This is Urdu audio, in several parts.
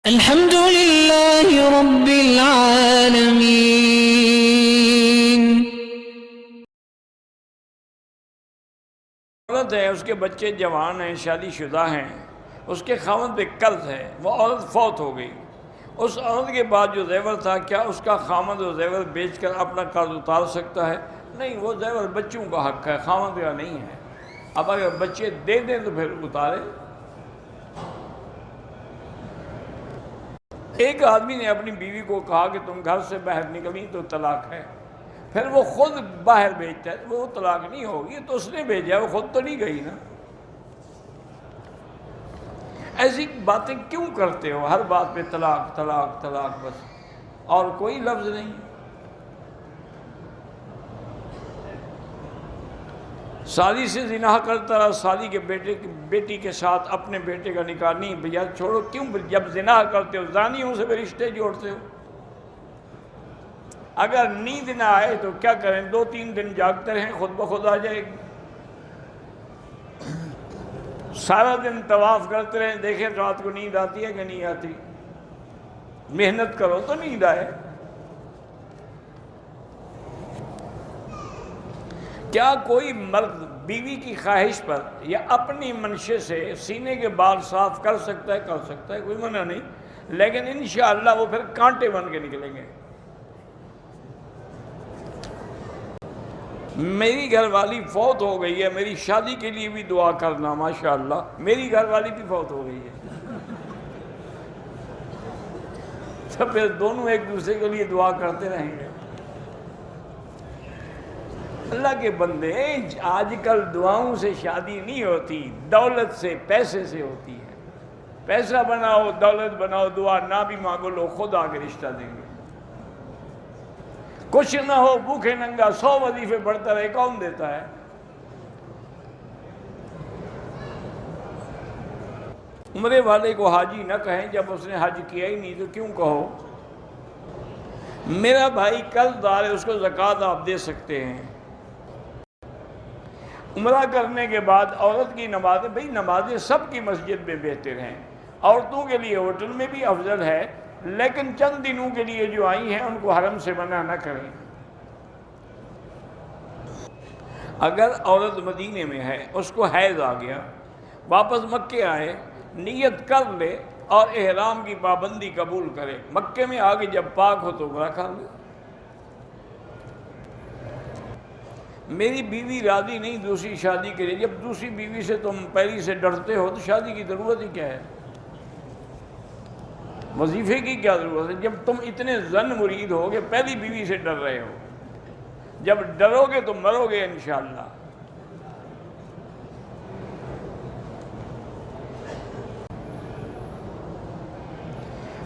الحمد لله رب العالمين. عورت ہے، اس کے بچے جوان ہیں، شادی شدہ ہیں، اس کے خاوند پہ قرض ہے، وہ عورت فوت ہو گئی. اس عورت کے بعد جو زیور تھا، کیا اس کا خاوند وہ زیور بیچ کر اپنا قرض اتار سکتا ہے؟ نہیں، وہ زیور بچوں کا حق ہے، خاوند کا نہیں ہے. اب اگر بچے دے دیں تو پھر اتارے. ایک آدمی نے اپنی بیوی کو کہا کہ تم گھر سے باہر نکلی تو طلاق ہے. پھر وہ خود باہر بھیجتا ہے، وہ طلاق نہیں ہوگی، تو اس نے بھیجا، وہ خود تو نہیں گئی نا. ایسی باتیں کیوں کرتے ہو؟ ہر بات پہ طلاق طلاق طلاق بس، اور کوئی لفظ نہیں. سالی سے زنا کرتا رہا، سالی کے بیٹی کے ساتھ اپنے بیٹے کا نکاح نہیں. بھیا چھوڑو، کیوں جب زنا کرتے ہو زانیوں سے بھی رشتے جوڑتے ہو؟ اگر نیند نہ آئے تو کیا کریں؟ 2-3 دن جاگتے رہیں، خود بخود آ جائے گی. سارا دن طواف کرتے رہیں، دیکھیں رات کو نیند آتی ہے کہ نہیں آتی. محنت کرو تو نیند آئے. کیا کوئی مرد بیوی کی خواہش پر یا اپنی منشے سے سینے کے بال صاف کر سکتا ہے؟ کر سکتا ہے، کوئی منع نہیں، لیکن انشاءاللہ وہ پھر کانٹے بن کے نکلیں گے. میری گھر والی فوت ہو گئی ہے، میری شادی کے لیے بھی دعا کرنا. ماشاءاللہ میری گھر والی بھی فوت ہو گئی ہے، تو پھر دونوں ایک دوسرے کے لیے دعا کرتے رہیں گے. اللہ کے بندے، آج کل دعاؤں سے شادی نہیں ہوتی، دولت سے، پیسے سے ہوتی ہے. پیسہ بناؤ، دولت بناؤ، دعا نہ بھی مانگو، لوگ خود آگے رشتہ دیں گے. کچھ نہ ہو، بھوکے ننگا 100 وظیفے پڑھتا رہے، کون دیتا ہے؟ عمرے والے کو حاجی نہ کہیں جب اس نے حج کیا ہی نہیں، تو کیوں کہو؟ میرا بھائی قرض دار ہے، اس کو زکوٰۃ آپ دے سکتے ہیں. عمرہ کرنے کے بعد عورت کی نمازیں، بھئی نمازیں سب کی مسجد میں بہتر ہیں، عورتوں کے لیے ہوٹل میں بھی افضل ہے، لیکن چند دنوں کے لیے جو آئی ہیں ان کو حرم سے منع نہ کریں. اگر عورت مدینے میں ہے، اس کو حیض آ گیا، واپس مکے آئے، نیت کر لے اور احرام کی پابندی قبول کرے. مکے میں آگے جب پاک ہو تو عمرہ کر لے. میری بیوی راضی نہیں دوسری شادی کے لیے. جب دوسری بیوی سے تم پہلی سے ڈرتے ہو تو شادی کی ضرورت ہی کیا ہے؟ وظیفے کی کیا ضرورت ہے؟ جب تم اتنے زن مرید ہو کہ پہلی بیوی سے ڈر رہے ہو، جب ڈرو گے تو مرو گے انشاءاللہ.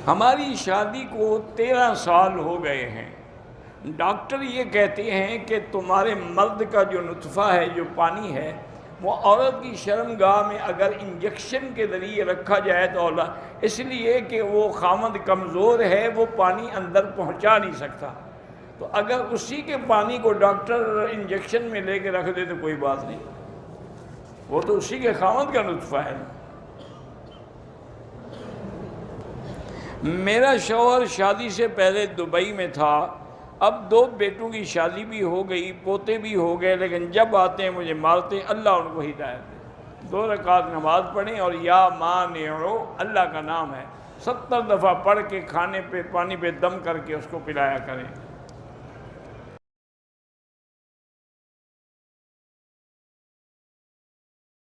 ہماری شادی کو 13 سال ہو گئے ہیں. ڈاکٹر یہ کہتے ہیں کہ تمہارے مرد کا جو نطفہ ہے، جو پانی ہے، وہ عورت کی شرمگاہ میں اگر انجیکشن کے ذریعے رکھا جائے تو اولا، اس لیے کہ وہ خامد کمزور ہے، وہ پانی اندر پہنچا نہیں سکتا. تو اگر اسی کے پانی کو ڈاکٹر انجیکشن میں لے کے رکھ دے تو کوئی بات نہیں، وہ تو اسی کے خامد کا نطفہ ہے. میرا شوہر شادی سے پہلے دبئی میں تھا، اب 2 بیٹوں کی شادی بھی ہو گئی، پوتے بھی ہو گئے، لیکن جب آتے ہیں مجھے مارتے ہیں. اللہ ان کو ہدایت دے. 2 رکعت نماز پڑھیں اور یا مانعو اللہ کا نام ہے 70 دفعہ پڑھ کے کھانے پہ پانی پہ دم کر کے اس کو پلایا کریں.